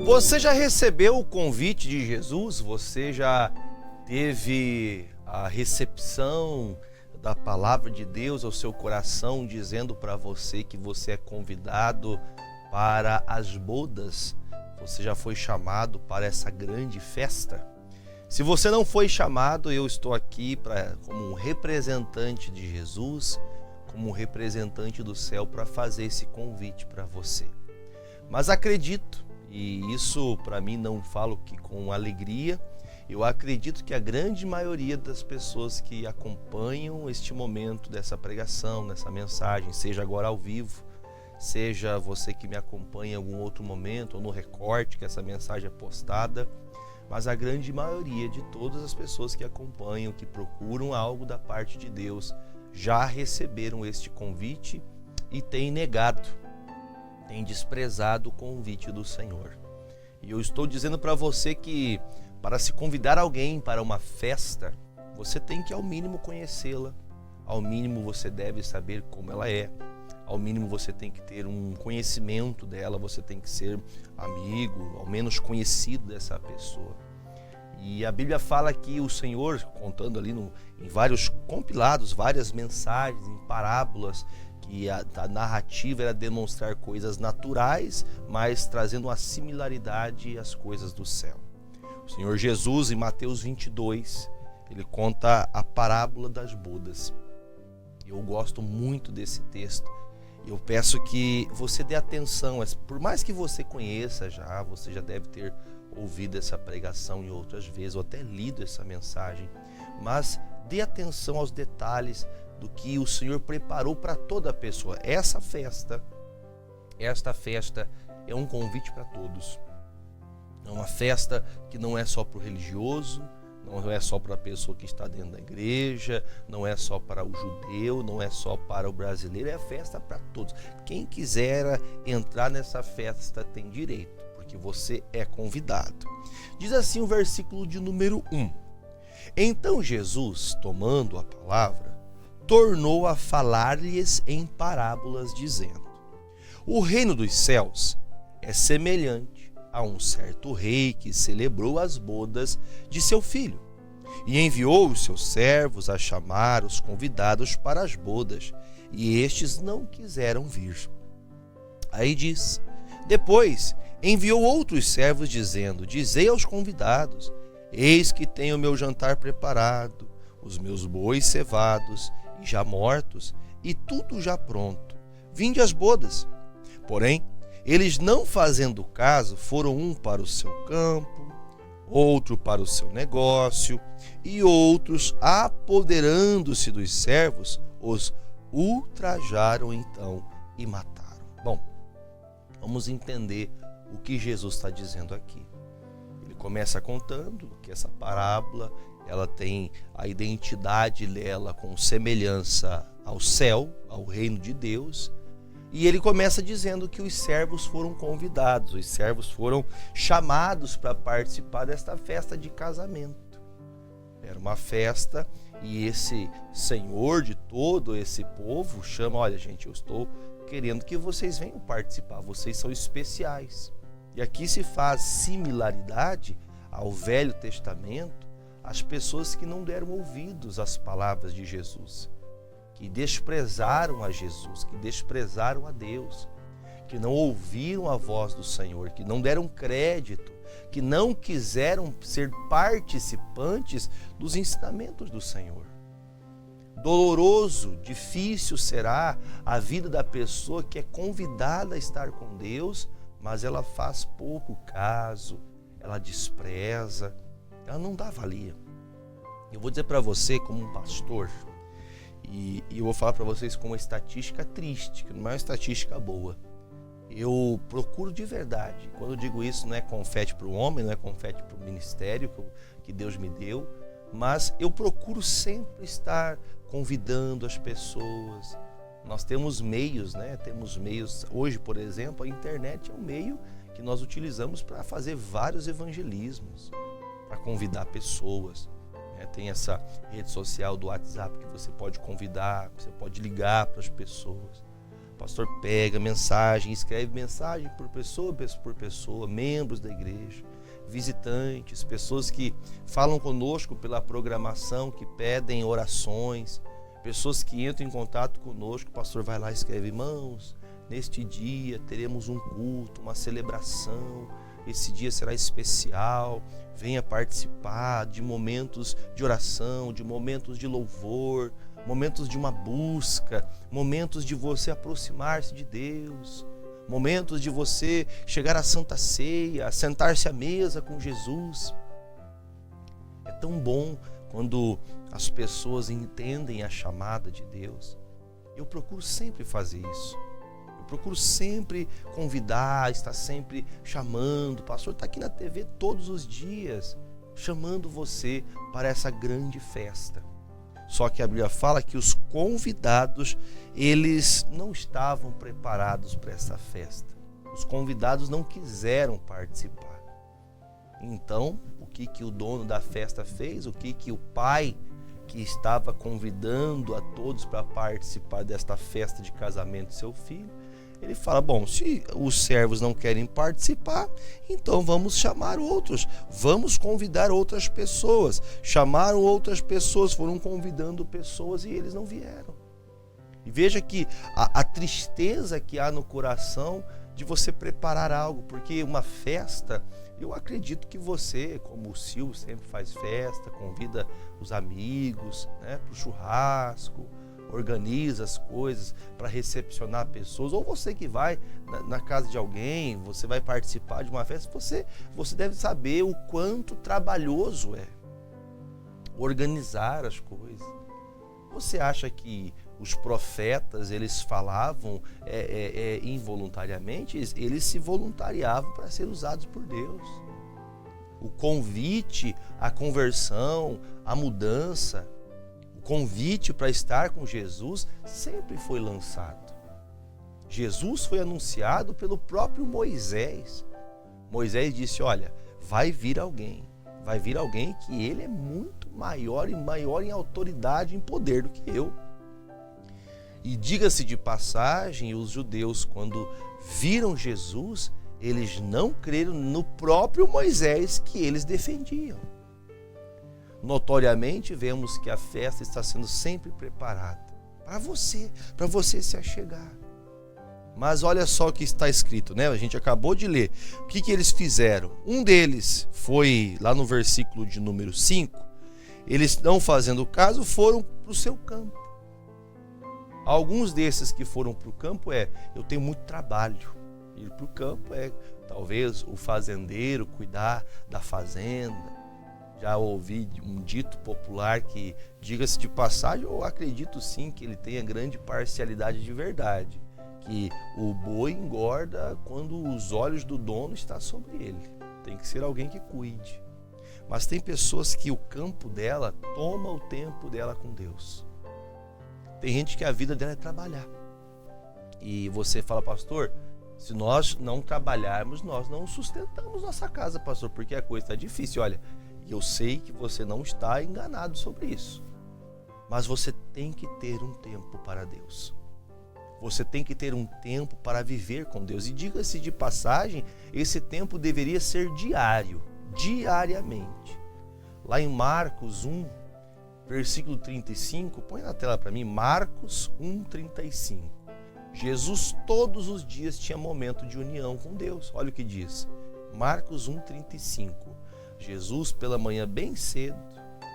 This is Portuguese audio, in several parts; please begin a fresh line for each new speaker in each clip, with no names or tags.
Você já recebeu o convite de Jesus? Você já teve a recepção da palavra de Deus ao seu coração, dizendo para você que você é convidado para as bodas? Você já foi chamado para essa grande festa? Se você não foi chamado, eu estou aqui como um representante de Jesus, como um representante do céu, para fazer esse convite para você. Mas acredito, e isso para mim não falo que com alegria, eu acredito que a grande maioria das pessoas que acompanham este momento dessa pregação, dessa mensagem, seja agora ao vivo, seja você que me acompanha em algum outro momento ou no recorte que essa mensagem é postada, mas a grande maioria de todas as pessoas que acompanham, que procuram algo da parte de Deus, já receberam este convite e têm negado, têm desprezado o convite do Senhor. E eu estou dizendo para você que para se convidar alguém para uma festa, você tem que ao mínimo conhecê-la, ao mínimo você deve saber como ela é, ao mínimo você tem que ter um conhecimento dela, você tem que ser amigo, ao menos conhecido dessa pessoa. E a Bíblia fala que o Senhor, contando ali em vários compilados, várias mensagens, em parábolas, que a narrativa era demonstrar coisas naturais, mas trazendo uma similaridade às coisas do céu. O Senhor Jesus, em Mateus 22, ele conta a parábola das bodas. Eu gosto muito desse texto. Eu peço que você dê atenção, por mais que você conheça já, você já deve ter ouvido essa pregação em outras vezes, ou até lido essa mensagem, mas dê atenção aos detalhes do que o Senhor preparou para toda a pessoa. Esta festa é um convite para todos. É uma festa que não é só para o religioso, não é só para a pessoa que está dentro da igreja, não é só para o judeu, não é só para o brasileiro, é festa para todos. Quem quiser entrar nessa festa tem direito, porque você é convidado. Diz assim o versículo de número 1. Então Jesus, tomando a palavra, tornou a falar-lhes em parábolas, dizendo: O reino dos céus é semelhante a um certo rei que celebrou as bodas de seu filho e enviou os seus servos a chamar os convidados para as bodas, e estes não quiseram vir. Aí diz: Depois enviou outros servos, dizendo: Dizei aos convidados: Eis que tenho o meu jantar preparado, os meus bois cevados e já mortos, e tudo já pronto. Vinde às bodas. Porém, eles, não fazendo caso, foram um para o seu campo, outro para o seu negócio, e outros, apoderando-se dos servos, os ultrajaram então e mataram. Bom, vamos entender o que Jesus está dizendo aqui. Ele começa contando que essa parábola, ela tem a identidade dela com semelhança ao céu, ao reino de Deus. E ele começa dizendo que os servos foram convidados, os servos foram chamados para participar desta festa de casamento. Era uma festa e esse senhor de todo esse povo chama: olha gente, eu estou querendo que vocês venham participar, vocês são especiais. E aqui se faz similaridade ao Velho Testamento, as pessoas que não deram ouvidos às palavras de Jesus, que desprezaram a Jesus, que desprezaram a Deus, que não ouviram a voz do Senhor, que não deram crédito, que não quiseram ser participantes dos ensinamentos do Senhor. Doloroso, difícil será a vida da pessoa que é convidada a estar com Deus, mas ela faz pouco caso, ela despreza, ela não dá valia. Eu vou dizer para você, como um pastor, e eu vou falar para vocês com uma estatística triste, que não é uma estatística boa. Eu procuro de verdade. Quando eu digo isso, não é confete para o homem, não é confete para o ministério que Deus me deu, mas eu procuro sempre estar convidando as pessoas. Nós temos meios, né? Temos meios. Hoje, por exemplo, a internet é um meio que nós utilizamos para fazer vários evangelismos, para convidar pessoas. Tem essa rede social do WhatsApp que você pode convidar, você pode ligar para as pessoas. O pastor pega mensagem, escreve mensagem por pessoa, membros da igreja, visitantes, pessoas que falam conosco pela programação, que pedem orações, pessoas que entram em contato conosco. O pastor vai lá e escreve: irmãos, neste dia teremos um culto, uma celebração, esse dia será especial, venha participar de momentos de oração, de momentos de louvor, momentos de uma busca, momentos de você aproximar-se de Deus, momentos de você chegar à Santa Ceia, sentar-se à mesa com Jesus. É tão bom quando as pessoas entendem a chamada de Deus. Eu procuro sempre fazer isso. Eu procuro sempre convidar, estar sempre chamando. O pastor está aqui na TV todos os dias, chamando você para essa grande festa. Só que a Bíblia fala que os convidados, eles não estavam preparados para essa festa. Os convidados não quiseram participar. Então, o que o dono da festa fez? O que o pai que estava convidando a todos para participar desta festa de casamento do seu filho, ele fala: bom, se os servos não querem participar, então vamos chamar outros, vamos convidar outras pessoas. Chamaram outras pessoas, foram convidando pessoas e eles não vieram. E veja que a tristeza que há no coração de você preparar algo, porque uma festa, eu acredito que você, como o Silvio sempre faz festa, convida os amigos, né, para o churrasco, organiza as coisas para recepcionar pessoas, ou você que vai na casa de alguém, você vai participar de uma festa, você deve saber o quanto trabalhoso é organizar as coisas. Você acha que os profetas, eles falavam involuntariamente? Eles se voluntariavam para ser usados por Deus. O convite à conversão, à mudança, o convite para estar com Jesus sempre foi lançado. Jesus foi anunciado pelo próprio Moisés. Moisés disse: olha, vai vir alguém que ele é muito maior em autoridade, em poder do que eu. E diga-se de passagem, os judeus, quando viram Jesus, eles não creram no próprio Moisés que eles defendiam. Notoriamente, vemos que a festa está sendo sempre preparada para você se achegar. Mas olha só o que está escrito, né? A gente acabou de ler. O que eles fizeram? Um deles foi, lá no versículo de número 5, eles, não fazendo caso, foram para o seu campo. Alguns desses que foram para o campo eu tenho muito trabalho. Ir para o campo talvez o fazendeiro cuidar da fazenda. Já ouvi um dito popular que, diga-se de passagem, eu acredito sim que ele tenha grande parcialidade de verdade. Que o boi engorda quando os olhos do dono estão sobre ele. Tem que ser alguém que cuide. Mas tem pessoas que o campo dela toma o tempo dela com Deus. Tem gente que a vida dela é trabalhar. E você fala: pastor, se nós não trabalharmos, nós não sustentamos nossa casa, pastor, porque a coisa está difícil. Olha, eu sei que você não está enganado sobre isso. Mas você tem que ter um tempo para Deus. Você tem que ter um tempo para viver com Deus. E diga-se de passagem, esse tempo deveria ser diariamente. Lá em Marcos 1, versículo 35, põe na tela para mim, Marcos 1:35. Jesus todos os dias tinha momento de união com Deus. Olha o que diz. Marcos 1:35. Jesus, pela manhã bem cedo,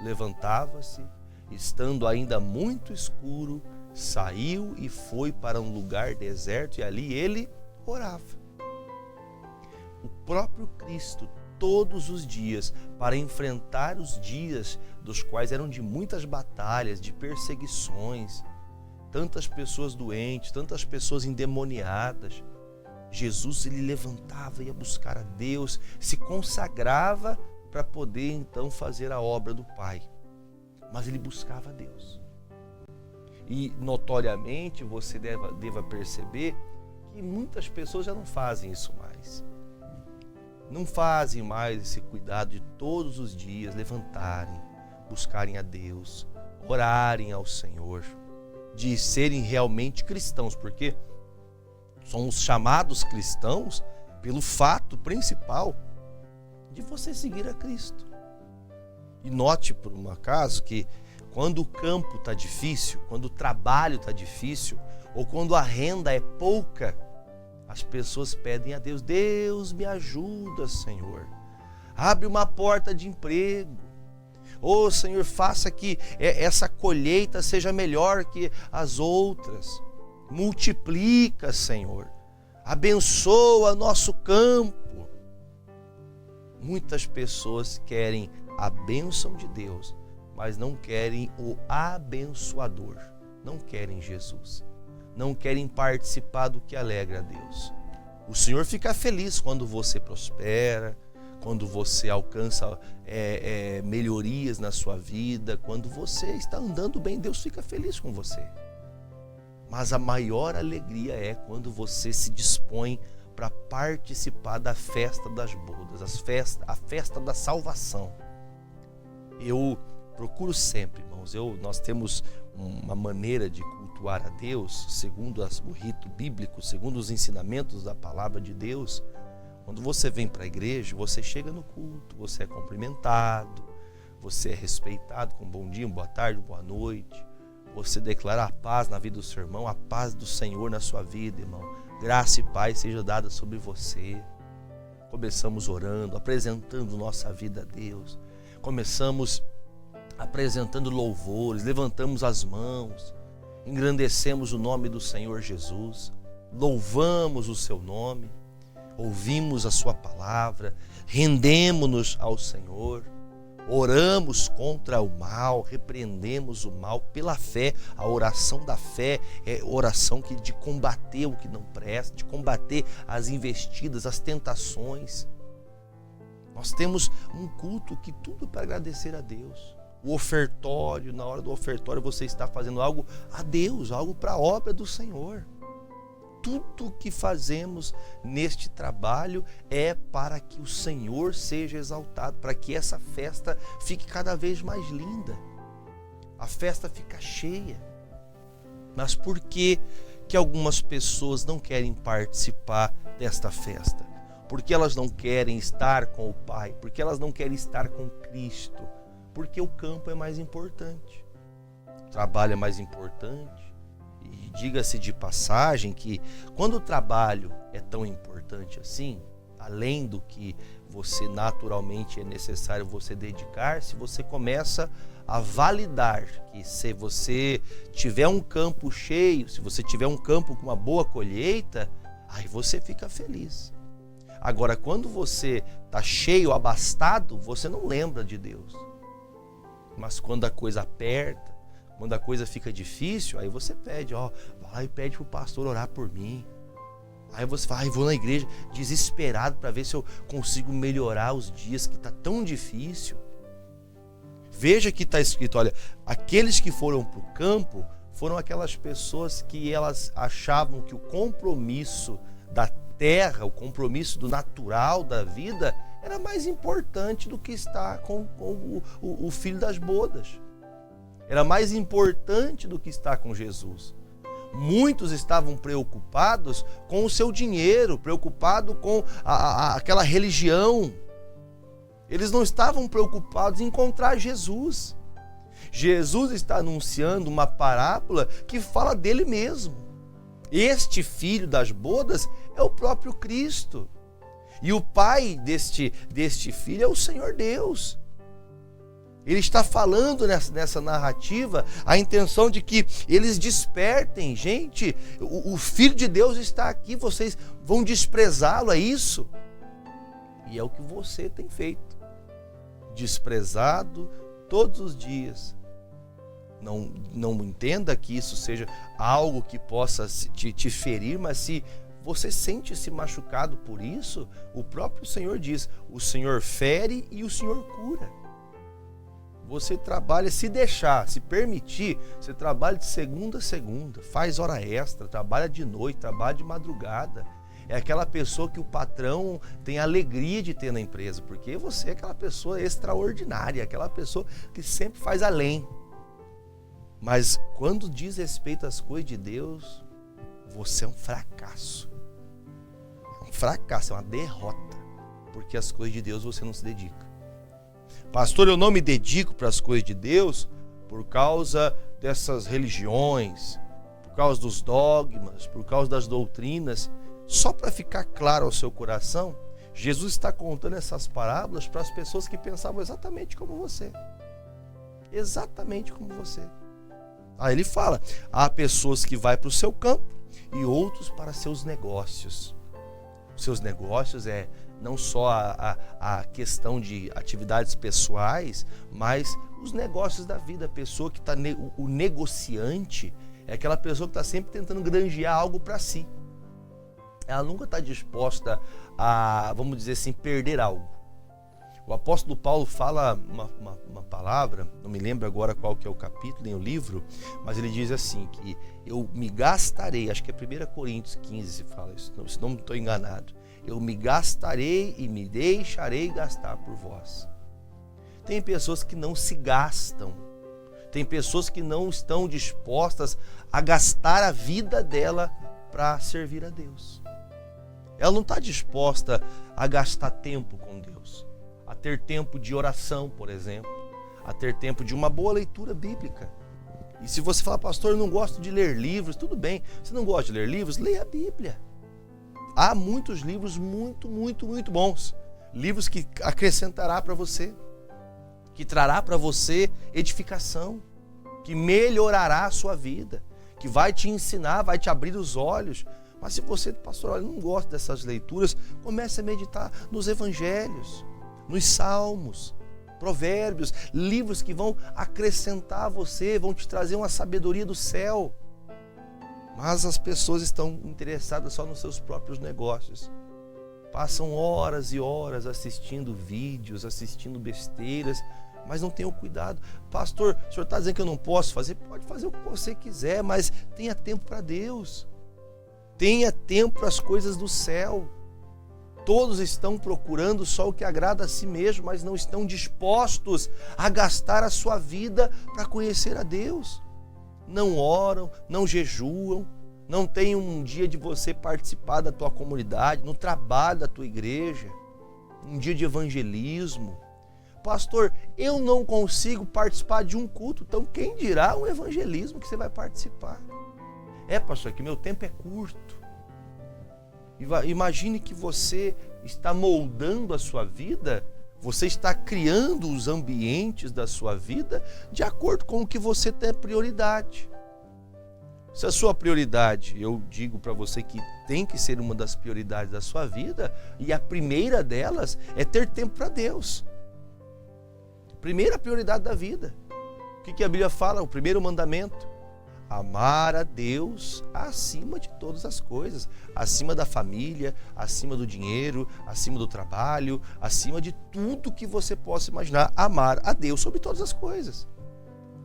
levantava-se, estando ainda muito escuro, saiu e foi para um lugar deserto e ali ele orava. O próprio Cristo, todos os dias, para enfrentar os dias dos quais eram de muitas batalhas, de perseguições, tantas pessoas doentes, tantas pessoas endemoniadas, Jesus, ele levantava, ia buscar a Deus, se consagrava para poder então fazer a obra do Pai. Mas ele buscava a Deus. E notoriamente você deva perceber que muitas pessoas já não fazem isso mais. Não fazem mais esse cuidado de todos os dias levantarem, buscarem a Deus, orarem ao Senhor, de serem realmente cristãos, porque somos chamados cristãos pelo fato principal de você seguir a Cristo. E note por um acaso que quando o campo está difícil, quando o trabalho está difícil, ou quando a renda é pouca, as pessoas pedem a Deus: Deus, me ajuda, Senhor. Abre uma porta de emprego. Ô, Senhor, faça que essa colheita seja melhor que as outras. Multiplica, Senhor. Abençoa nosso campo. Muitas pessoas querem a bênção de Deus, mas não querem o abençoador. Não querem Jesus. Não querem participar do que alegra a Deus. O Senhor fica feliz quando você prospera, quando você alcança melhorias na sua vida, quando você está andando bem, Deus fica feliz com você. Mas a maior alegria é quando você se dispõe para participar da festa das bodas, a festa da salvação. Eu procuro sempre, irmãos, nós temos uma maneira de cultuar a Deus, segundo o rito bíblico, segundo os ensinamentos da palavra de Deus. Quando você vem para a igreja, você chega no culto, você é cumprimentado, você é respeitado com bom dia, boa tarde, boa noite. Você declara a paz na vida do seu irmão, a paz do Senhor na sua vida, irmão. Graça e paz seja dada sobre você. Começamos orando, apresentando nossa vida a Deus. Começamos apresentando louvores, levantamos as mãos, engrandecemos o nome do Senhor Jesus, louvamos o seu nome, ouvimos a sua palavra, rendemos-nos ao Senhor, oramos contra o mal, repreendemos o mal pela fé. A oração da fé é oração de combater o que não presta, de combater as investidas, as tentações. Nós temos um culto que tudo para agradecer a Deus. O ofertório, na hora do ofertório você está fazendo algo a Deus, algo para a obra do Senhor. Tudo que fazemos neste trabalho é para que o Senhor seja exaltado, para que essa festa fique cada vez mais linda. A festa fica cheia. Mas por que algumas pessoas não querem participar desta festa? Porque elas não querem estar com o Pai, porque elas não querem estar com Cristo, porque o campo é mais importante, o trabalho é mais importante. E diga-se de passagem que quando o trabalho é tão importante assim, além do que você naturalmente é necessário você dedicar-se, você começa a validar que se você tiver um campo cheio, se você tiver um campo com uma boa colheita, aí você fica feliz. Agora, quando você está cheio, abastado, você não lembra de Deus. Mas quando a coisa aperta, quando a coisa fica difícil, aí você pede, vai lá e pede para o pastor orar por mim. Aí você fala, vou na igreja desesperado para ver se eu consigo melhorar os dias que está tão difícil. Veja que está escrito, olha, aqueles que foram para o campo foram aquelas pessoas que elas achavam que o compromisso da terra, o compromisso do natural da vida, era mais importante do que estar com o filho das bodas. Era mais importante do que estar com Jesus. Muitos estavam preocupados com o seu dinheiro, preocupados com aquela religião. Eles não estavam preocupados em encontrar Jesus. Jesus está anunciando uma parábola que fala dele mesmo. Este filho das bodas é o próprio Cristo. E o pai deste filho é o Senhor Deus. Ele está falando nessa narrativa a intenção de que eles despertem. Gente, o Filho de Deus está aqui, vocês vão desprezá-lo, é isso? E é o que você tem feito. Desprezado todos os dias. Não entenda que isso seja algo que possa te ferir, mas se você sente-se machucado por isso, o próprio Senhor diz, o Senhor fere e o Senhor cura. Você trabalha, se deixar, se permitir, você trabalha de segunda a segunda, faz hora extra, trabalha de noite, trabalha de madrugada. É aquela pessoa que o patrão tem alegria de ter na empresa, porque você é aquela pessoa extraordinária, aquela pessoa que sempre faz além. Mas quando diz respeito às coisas de Deus, você é um fracasso. fracasso, é uma derrota, porque as coisas de Deus você não se dedica. Pastor, eu não me dedico para as coisas de Deus por causa dessas religiões, por causa dos dogmas, por causa das doutrinas. Só para ficar claro ao seu coração, Jesus está contando essas parábolas para as pessoas que pensavam exatamente como você. Exatamente como você. Aí ele fala, há pessoas que vão para o seu campo e outros para seus negócios. Os seus negócios é não só a questão de atividades pessoais, mas os negócios da vida. A pessoa que está, o negociante é aquela pessoa que está sempre tentando granjear algo para si. Ela nunca está disposta a, vamos dizer assim, perder algo. O apóstolo Paulo fala uma palavra, não me lembro agora qual que é o capítulo, nem o livro, mas ele diz assim, que eu me gastarei, acho que é 1 Coríntios 15 se fala isso, se não estou enganado, eu me gastarei e me deixarei gastar por vós. Tem pessoas que não se gastam, tem pessoas que não estão dispostas a gastar a vida dela para servir a Deus. Ela não está disposta a gastar tempo com Deus, a ter tempo de oração, por exemplo, a ter tempo de uma boa leitura bíblica. E se você falar, pastor, eu não gosto de ler livros, tudo bem. Você não gosta de ler livros? Leia a Bíblia. Há muitos livros muito bons. Livros que acrescentará para você, que trará para você edificação, que melhorará a sua vida, que vai te ensinar, vai te abrir os olhos. Mas se você, pastor, olha, não gosta dessas leituras, comece a meditar nos evangelhos, nos salmos, provérbios, livros que vão acrescentar a você, vão te trazer uma sabedoria do céu. Mas as pessoas estão interessadas só nos seus próprios negócios. Passam horas e horas assistindo vídeos, assistindo besteiras, mas não tenham cuidado. Pastor, o senhor está dizendo que eu não posso fazer? Pode fazer o que você quiser, mas tenha tempo para Deus. Tenha tempo para as coisas do céu. Todos estão procurando só o que agrada a si mesmo, mas não estão dispostos a gastar a sua vida para conhecer a Deus. Não oram, não jejuam, não tem um dia de você participar da tua comunidade, no trabalho da tua igreja, um dia de evangelismo. Pastor, eu não consigo participar de um culto, então quem dirá um evangelismo que você vai participar? Pastor, que meu tempo é curto. Imagine que você está moldando a sua vida, você está criando os ambientes da sua vida de acordo com o que você tem prioridade. Se a sua prioridade, eu digo para você que tem que ser uma das prioridades da sua vida, e a primeira delas é ter tempo para Deus. Primeira prioridade da vida. O que a Bíblia fala? O primeiro mandamento. Amar a Deus acima de todas as coisas, acima da família, acima do dinheiro, acima do trabalho, acima de tudo que você possa imaginar. Amar a Deus sobre todas as coisas.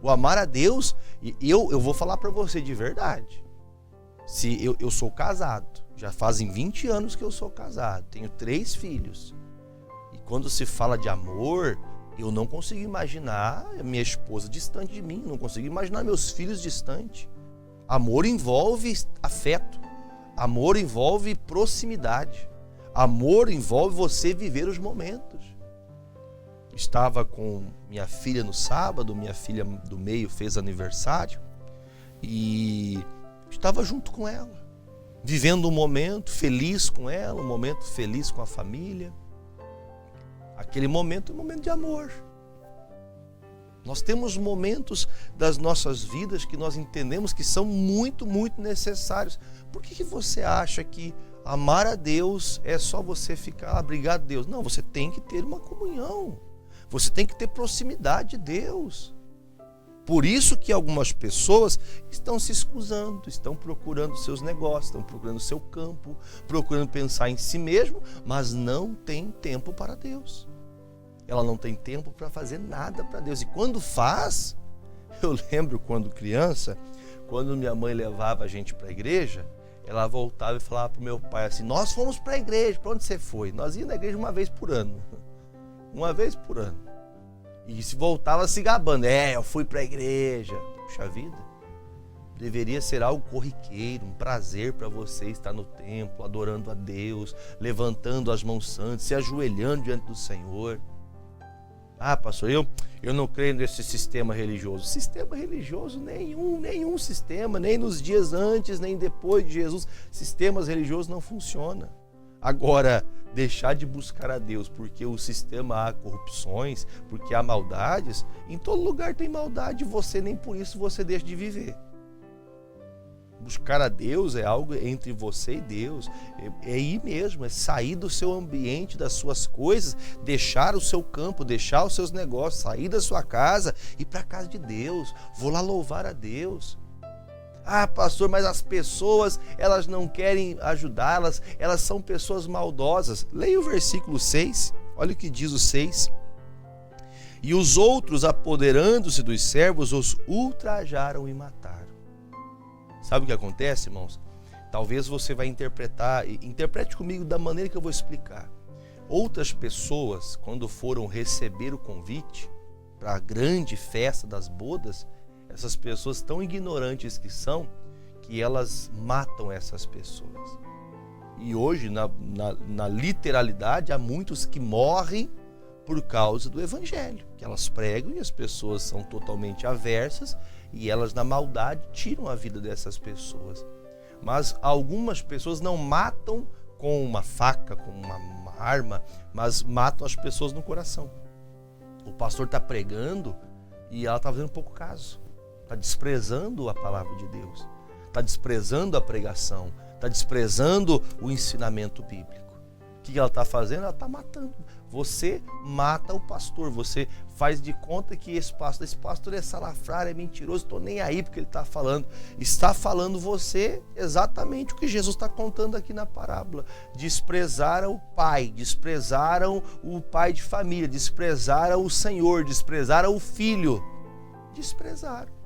O amar a Deus, eu vou falar para você de verdade. Se eu sou casado, já fazem 20 anos que eu sou casado, tenho 3 filhos. E quando se fala de amor, eu não consigo imaginar a minha esposa distante de mim, não consigo imaginar meus filhos distantes. Amor envolve afeto, amor envolve proximidade, amor envolve você viver os momentos. Estava com minha filha no sábado, minha filha do meio fez aniversário e estava junto com ela, vivendo um momento feliz com ela, um momento feliz com a família. Aquele momento é um momento de amor. Nós temos momentos das nossas vidas que nós entendemos que são muito necessários. Por que você acha que amar a Deus é só você ficar obrigado a Deus? Não, você tem que ter uma comunhão. Você tem que ter proximidade de Deus. Por isso que algumas pessoas estão se excusando, estão procurando seus negócios, estão procurando seu campo, procurando pensar em si mesmo, mas não tem tempo para Deus. Ela não tem tempo para fazer nada para Deus. E quando faz, eu lembro quando criança, quando minha mãe levava a gente para a igreja, ela voltava e falava para o meu pai assim, nós fomos para a igreja, para onde você foi? Nós íamos na igreja uma vez por ano. Uma vez por ano. E se voltava se gabando, eu fui para a igreja. Puxa vida, Deveria ser algo corriqueiro, um prazer para você estar no templo, adorando a Deus, levantando as mãos santas, se ajoelhando diante do Senhor. Ah, pastor, eu não creio nesse sistema religioso. Sistema religioso nenhum sistema, nem nos dias antes, nem depois de Jesus. Sistemas religiosos não funcionam. Agora, deixar de buscar a Deus porque o sistema há corrupções, porque há maldades, em todo lugar tem maldade, você nem por isso você deixa de viver. Buscar a Deus é algo entre você e Deus, é ir mesmo, é sair do seu ambiente, das suas coisas, deixar o seu campo, deixar os seus negócios, sair da sua casa e ir para a casa de Deus. Vou lá louvar a Deus. Ah, pastor, mas as pessoas, elas não querem ajudar, elas são pessoas maldosas. Leia o versículo 6, olha o que diz o 6. E os outros, apoderando-se dos servos, os ultrajaram e mataram. Sabe o que acontece, irmãos? Talvez você vai interprete comigo da maneira que eu vou explicar. Outras pessoas, quando foram receber o convite para a grande festa das bodas, essas pessoas tão ignorantes que elas matam essas pessoas. E hoje, na literalidade, há muitos que morrem por causa do evangelho, que elas pregam e as pessoas são totalmente aversas e elas, na maldade, tiram a vida dessas pessoas. Mas algumas pessoas não matam com uma faca, com uma arma, mas matam as pessoas no coração. O pastor está pregando e ela está fazendo pouco caso. Está desprezando a palavra de Deus. Está desprezando a pregação. Está desprezando o ensinamento bíblico. O que ela está fazendo? Ela está matando. Você mata o pastor. Você faz de conta que esse pastor é salafrário, é mentiroso. Estou nem aí porque ele está falando. Está falando você exatamente o que Jesus está contando aqui na parábola. Desprezaram o pai, desprezaram o pai de família, desprezaram o Senhor, desprezaram o filho. Desprezaram.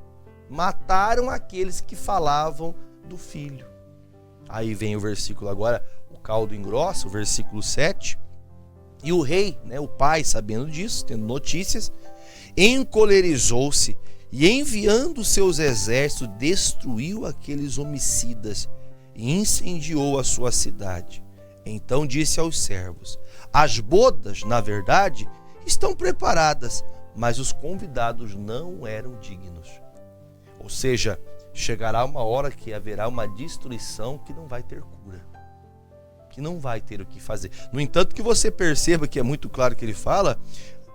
Mataram aqueles que falavam do filho. Aí vem o versículo agora, o caldo engrossa, o versículo 7. E o rei, o pai, sabendo disso, tendo notícias, encolerizou-se e, enviando seus exércitos, destruiu aqueles homicidas e incendiou a sua cidade. Então disse aos servos: as bodas, na verdade, estão preparadas, mas os convidados não eram dignos. Ou seja, chegará uma hora que haverá uma destruição que não vai ter cura, que não vai ter o que fazer. No entanto, que você perceba que é muito claro que ele fala,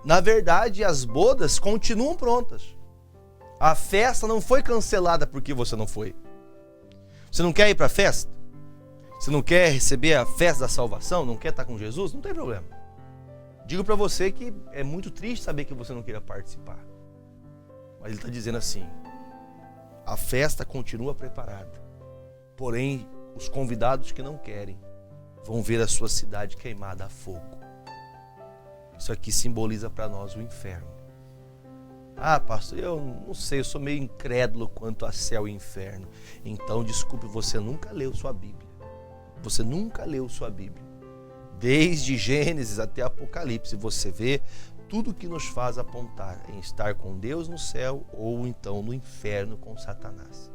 na verdade as bodas continuam prontas. A festa não foi cancelada porque você não foi. Você não quer ir para a festa? Você não quer receber a festa da salvação? Não quer estar com Jesus? Não tem problema. Digo para você que é muito triste saber que você não queira participar. Mas ele está dizendo assim: a festa continua preparada. Porém, os convidados que não querem vão ver a sua cidade queimada a fogo. Isso aqui simboliza para nós o inferno. Ah, pastor, eu não sei, eu sou meio incrédulo quanto a céu e inferno. Então, desculpe, você nunca leu sua Bíblia. Você nunca leu sua Bíblia. Desde Gênesis até Apocalipse, você vê tudo que nos faz apontar em estar com Deus no céu ou então no inferno com Satanás.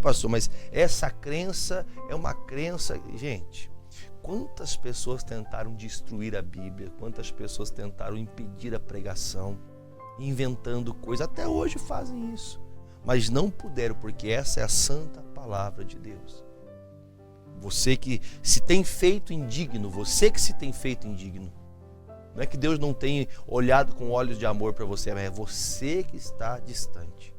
Pastor, mas essa crença é uma crença... Gente, quantas pessoas tentaram destruir a Bíblia, quantas pessoas tentaram impedir a pregação, inventando coisas, até hoje fazem isso, mas não puderam, porque essa é a santa palavra de Deus. Você que se tem feito indigno, não é que Deus não tenha olhado com olhos de amor para você, mas é você que está distante.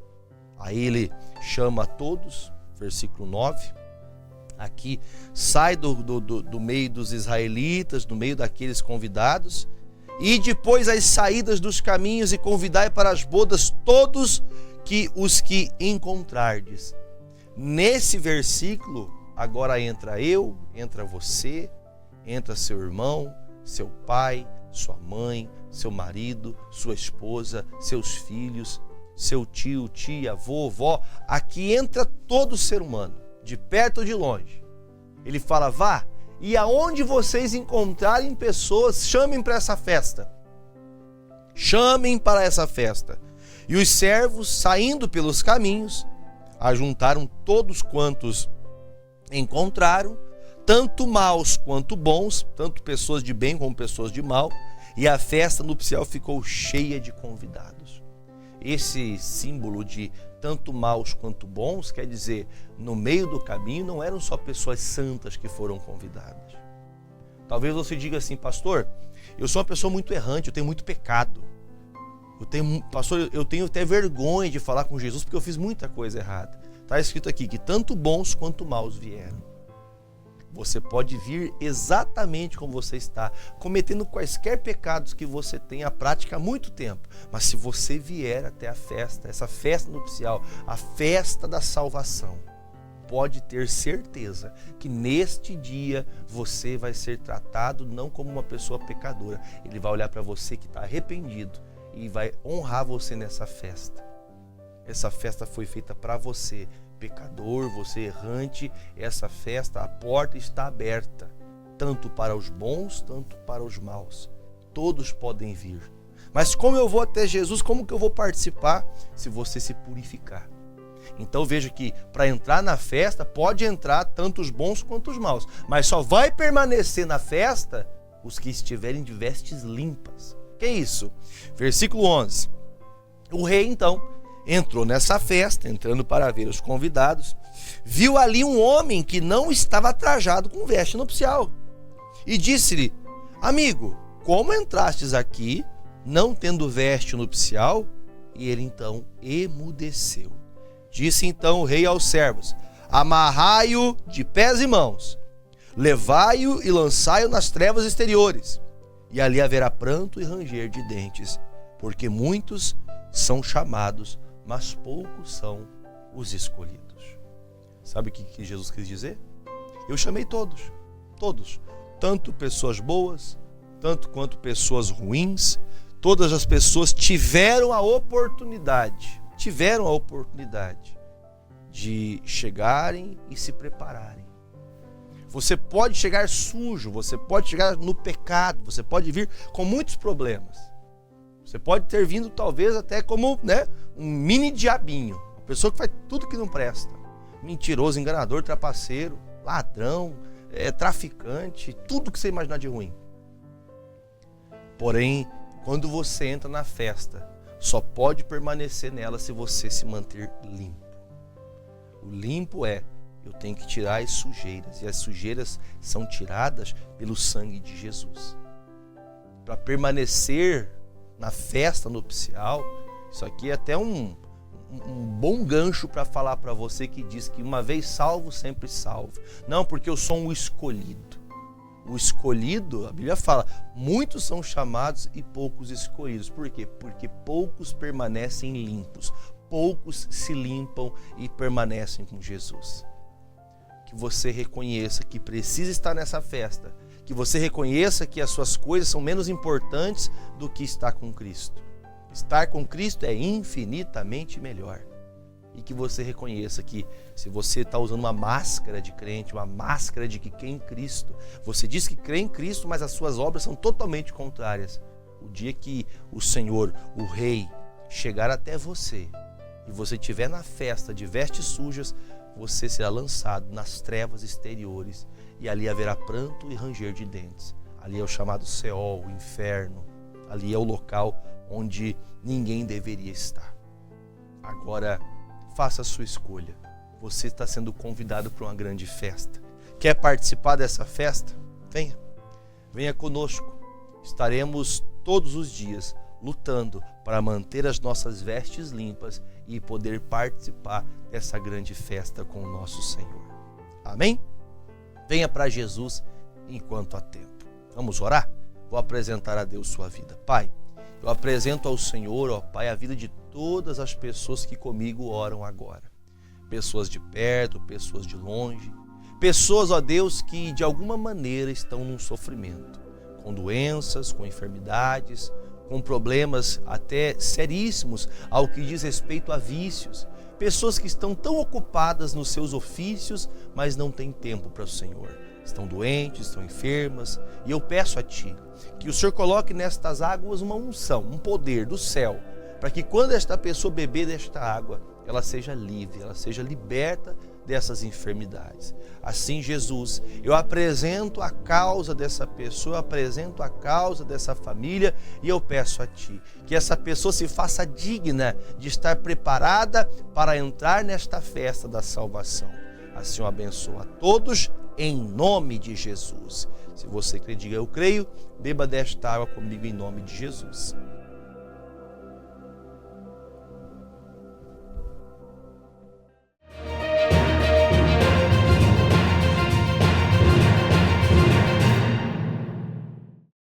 Aí ele chama a todos, versículo 9, aqui, sai do meio dos israelitas, do meio daqueles convidados, e depois as saídas dos caminhos e convidai para as bodas todos os que encontrardes. Nesse versículo, agora entra eu, entra você, entra seu irmão, seu pai, sua mãe, seu marido, sua esposa, seus filhos, seu tio, tia, avô, vó. Aqui entra todo ser humano, de perto ou de longe. Ele fala: vá, e aonde vocês encontrarem pessoas, chamem para essa festa. Chamem para essa festa. E os servos, saindo pelos caminhos, Ajuntaram todos quantos encontraram, tanto maus quanto bons, tanto pessoas de bem como pessoas de mal, e a festa nupcial ficou cheia de convidados. Esse símbolo de tanto maus quanto bons quer dizer, no meio do caminho não eram só pessoas santas que foram convidadas. Talvez você diga assim: pastor, eu sou uma pessoa muito errante, eu tenho muito pecado. Pastor, eu tenho até vergonha de falar com Jesus porque eu fiz muita coisa errada. Está escrito aqui que tanto bons quanto maus vieram. Você pode vir exatamente como você está, cometendo quaisquer pecados que você tem a prática há muito tempo. Mas se você vier até a festa, essa festa nupcial, a festa da salvação, pode ter certeza que neste dia você vai ser tratado não como uma pessoa pecadora. Ele vai olhar para você que está arrependido e vai honrar você nessa festa. Essa festa foi feita para você, pecador, você errante. Essa festa, a porta está aberta, tanto para os bons, tanto para os maus. Todos podem vir. Mas como eu vou até Jesus, como que eu vou participar? Se você se purificar. Então veja que para entrar na festa, pode entrar tanto os bons quanto os maus, mas só vai permanecer na festa os que estiverem de vestes limpas. Que é isso? Versículo 11. O rei então entrou nessa festa, entrando para ver os convidados, viu ali um homem que não estava trajado com veste nupcial e disse-lhe: amigo, como entrastes aqui não tendo veste nupcial? E ele então emudeceu. Disse então o rei aos servos: amarrai-o de pés e mãos, levai-o e lançai-o nas trevas exteriores, e ali haverá pranto e ranger de dentes, porque muitos são chamados, mas poucos são os escolhidos. Sabe o que Jesus quis dizer? Eu chamei todos, tanto pessoas boas, tanto quanto pessoas ruins. Todas as pessoas tiveram a oportunidade de chegarem e se prepararem. Você pode chegar sujo, você pode chegar no pecado, você pode vir com muitos problemas. Você pode ter vindo talvez até como um mini diabinho, uma pessoa que faz tudo que não presta. Mentiroso, enganador, trapaceiro, ladrão, traficante, tudo que você imaginar de ruim. Porém, quando você entra na festa, só pode permanecer nela se você se manter limpo. O limpo eu tenho que tirar as sujeiras, e as sujeiras são tiradas pelo sangue de Jesus. Para permanecer na festa nupcial, isso aqui é até um bom gancho para falar para você que diz que uma vez salvo, sempre salvo. Não, porque eu sou um escolhido. O escolhido, a Bíblia fala, muitos são chamados e poucos escolhidos. Por quê? Porque poucos permanecem limpos, poucos se limpam e permanecem com Jesus. Que você reconheça que precisa estar nessa festa, que você reconheça que as suas coisas são menos importantes do que estar com Cristo. Estar com Cristo é infinitamente melhor. E que você reconheça que se você está usando uma máscara de crente, uma máscara de que crê em Cristo, você diz que crê em Cristo, mas as suas obras são totalmente contrárias. O dia que o Senhor, o Rei, chegar até você e você estiver na festa de vestes sujas, você será lançado nas trevas exteriores e ali haverá pranto e ranger de dentes. Ali é o chamado Seol, o inferno. Ali é o local onde ninguém deveria estar. Agora, faça a sua escolha. Você está sendo convidado para uma grande festa. Quer participar dessa festa? Venha. Venha conosco. Estaremos todos os dias lutando para manter as nossas vestes limpas e poder participar dessa grande festa com o nosso Senhor. Amém? Venha para Jesus enquanto há tempo. Vamos orar? Vou apresentar a Deus sua vida. Pai, eu apresento ao Senhor, ó Pai, a vida de todas as pessoas que comigo oram agora. Pessoas de perto, pessoas de longe. Pessoas, ó Deus, que de alguma maneira estão num sofrimento. Com doenças, com enfermidades, com problemas até seríssimos ao que diz respeito a vícios. Pessoas que estão tão ocupadas nos seus ofícios, mas não têm tempo para o Senhor. Estão doentes, estão enfermas, e eu peço a Ti que o Senhor coloque nestas águas uma unção, um poder do céu, para que quando esta pessoa beber desta água, ela seja livre, ela seja liberta dessas enfermidades. Assim, Jesus, eu apresento a causa dessa pessoa, eu apresento a causa dessa família e eu peço a Ti que essa pessoa se faça digna de estar preparada para entrar nesta festa da salvação. Assim eu abençoo a todos em nome de Jesus. Se você crê, diga eu creio, beba desta água comigo em nome de Jesus.